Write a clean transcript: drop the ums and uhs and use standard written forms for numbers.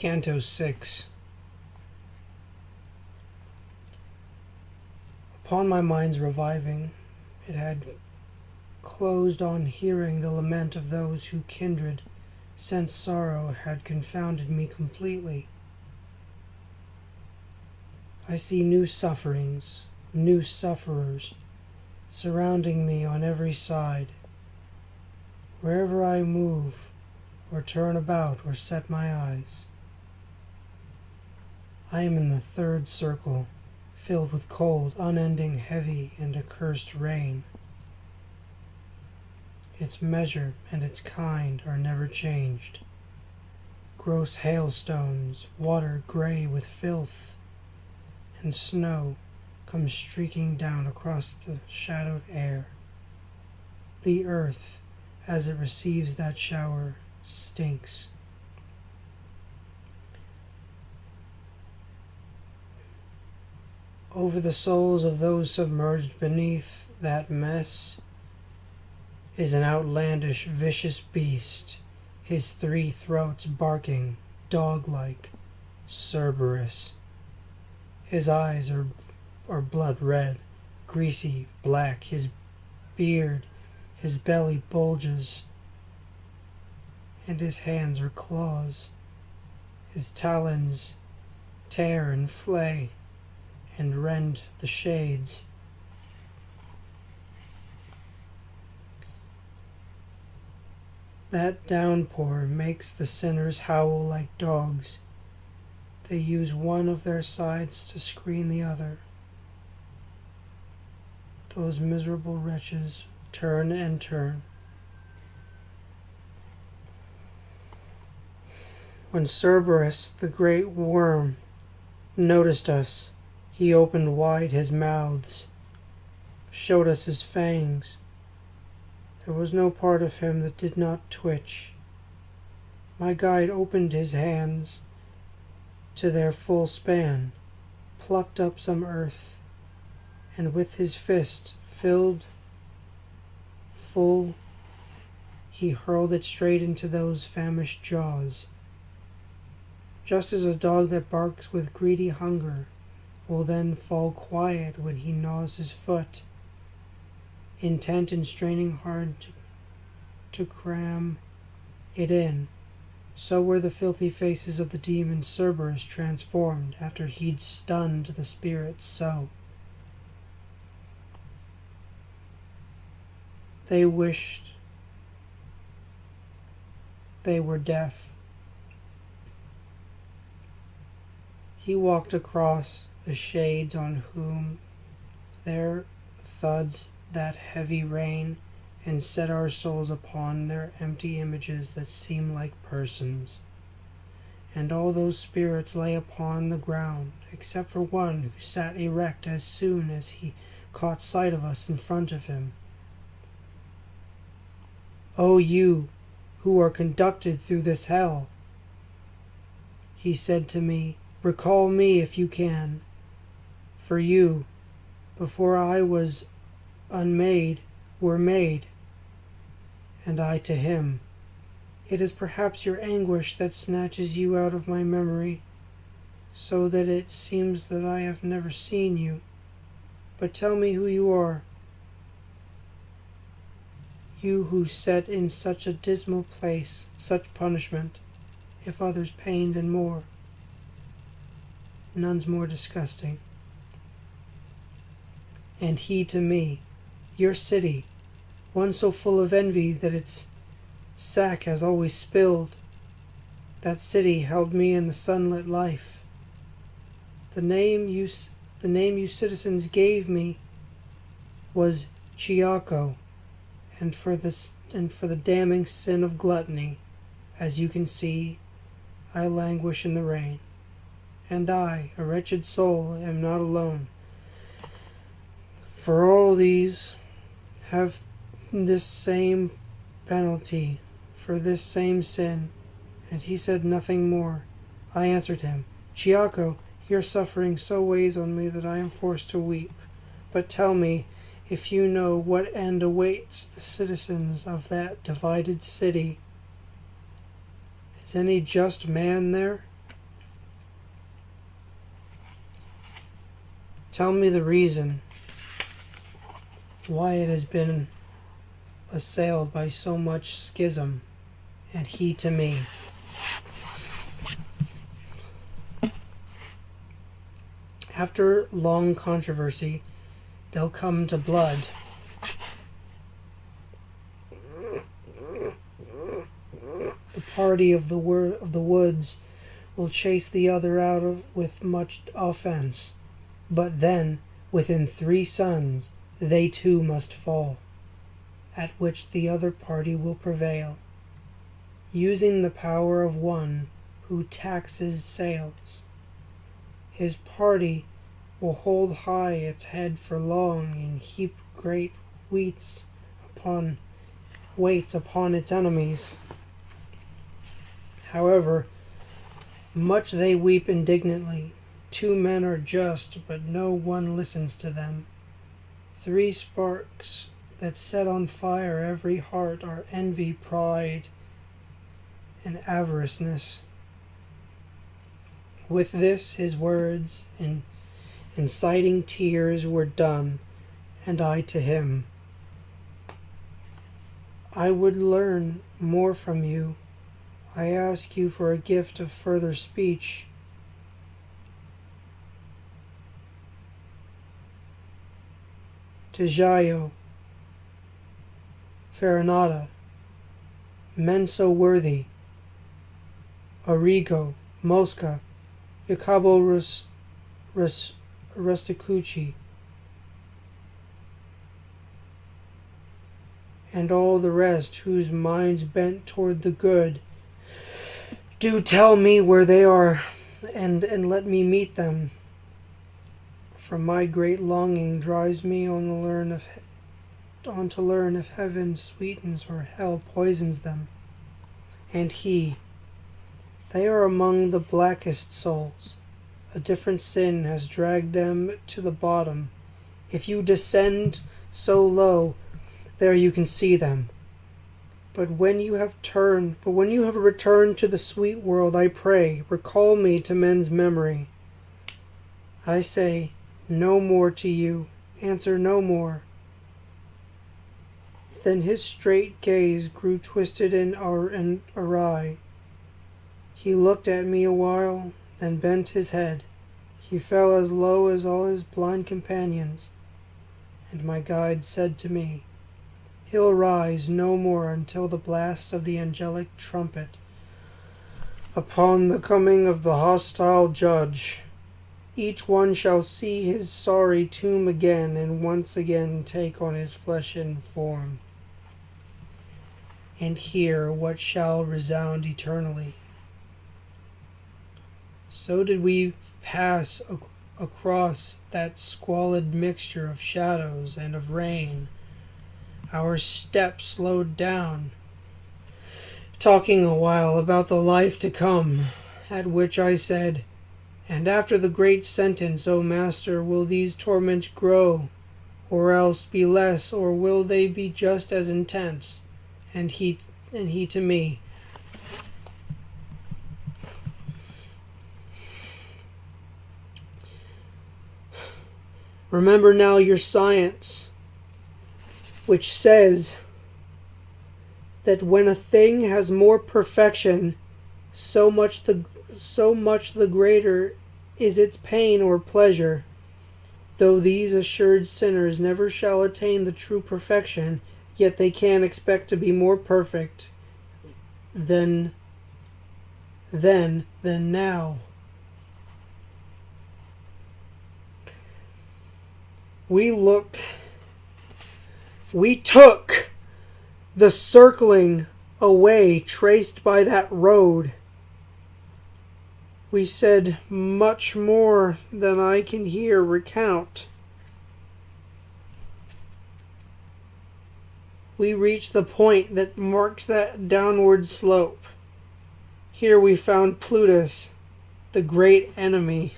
Canto 6. Upon my mind's reviving, it had closed on hearing the lament of those who kindred, since sorrow had confounded me completely. I see new sufferings, new sufferers, surrounding me on every side. Wherever I move, or turn about, or set my eyes, I am in the third circle, filled with cold, unending, heavy, and accursed rain. Its measure and its kind are never changed. Gross hailstones, water gray with filth, and snow come streaking down across the shadowed air. The earth, as it receives that shower, stinks. Over the souls of those submerged beneath that mess is an outlandish, vicious beast, his 3 throats barking, dog-like, Cerberus. His eyes are blood red, greasy, black, his beard, his belly bulges, and his hands are claws. His talons tear and flay and rend the shades. That downpour makes the sinners howl like dogs. They use one of their sides to screen the other. Those miserable wretches turn and turn. When Cerberus, the great worm, noticed us, he opened wide his mouths, showed us his fangs. There was no part of him that did not twitch. My guide opened his hands to their full span, plucked up some earth, and with his fist filled full, he hurled it straight into those famished jaws. Just as a dog that barks with greedy hunger will then fall quiet when he gnaws his foot, intent and straining hard to cram it in, so were the filthy faces of the demon Cerberus transformed after he'd stunned the spirits so. They wished they were deaf. He walked across the shades on whom there thuds that heavy rain, and set our souls upon their empty images that seem like persons. And all those spirits lay upon the ground, except for one who sat erect as soon as he caught sight of us in front of him. "O you who are conducted through this hell," he said to me, "recall me if you can. For you, before I was unmade, were made." And I to him, "It is perhaps your anguish that snatches you out of my memory, so that it seems that I have never seen you. But tell me who you are, you who set in such a dismal place such punishment, if others pains and more. None's more disgusting." And he to me, "Your city, one so full of envy that its sack has always spilled. That city held me in the sunlit life. The name you citizens gave me was Chiaco, and for the damning sin of gluttony, as you can see, I languish in the rain. And I, a wretched soul, am not alone. For all these have this same penalty for this same sin." And he said nothing more. I answered him, "Chiaco, your suffering so weighs on me that I am forced to weep. But tell me if you know what end awaits the citizens of that divided city. Is any just man there?" Tell me the reason why it has been assailed by so much schism, and he to me. After long controversy, they'll come to blood. The party of the woods will chase the other out with much offense, but then, within 3 suns, they too must fall, at which the other party will prevail, using the power of one who taxes sails. His party will hold high its head for long and heap great weights upon its enemies. However much they weep indignantly, 2 men are just, but no one listens to them. 3 sparks that set on fire every heart are envy, pride, and avariceness. With this his words and inciting tears were done, and I to him. I would learn more from you. I ask you for a gift of further speech. Tijayo, Farinata, men so worthy, Arrigo, Mosca, Jacobo Rusticucci, and all the rest whose minds bent toward the good. Do tell me where they are, and let me meet them. For my great longing drives me on to learn if heaven sweetens or hell poisons them. And they are among the blackest souls. A different sin has dragged them to the bottom. If you descend so low, there you can see them. But when you have returned to the sweet world, I pray, recall me to men's memory. I say no more to you, answer no more. Then his straight gaze grew twisted and awry. He looked at me a while, then bent his head. He fell as low as all his blind companions, and my guide said to me, He'll rise no more until the blast of the angelic trumpet upon the coming of the hostile judge. Each one shall see his sorry tomb again, and once again take on his flesh and form, and hear what shall resound eternally. So did we pass across that squalid mixture of shadows and of rain. Our steps slowed down, talking a while about the life to come, at which I said, And after the great sentence, O Master, will these torments grow, or else be less, or will they be just as intense? And he to me, Remember now your science, which says that when a thing has more perfection, so much the greater is its pain or pleasure. Though these assured sinners never shall attain the true perfection, yet they can expect to be more perfect than now. We took the circling away traced by that road. We said much more than I can here recount. We reached the point that marks that downward slope. Here we found Plutus, the great enemy.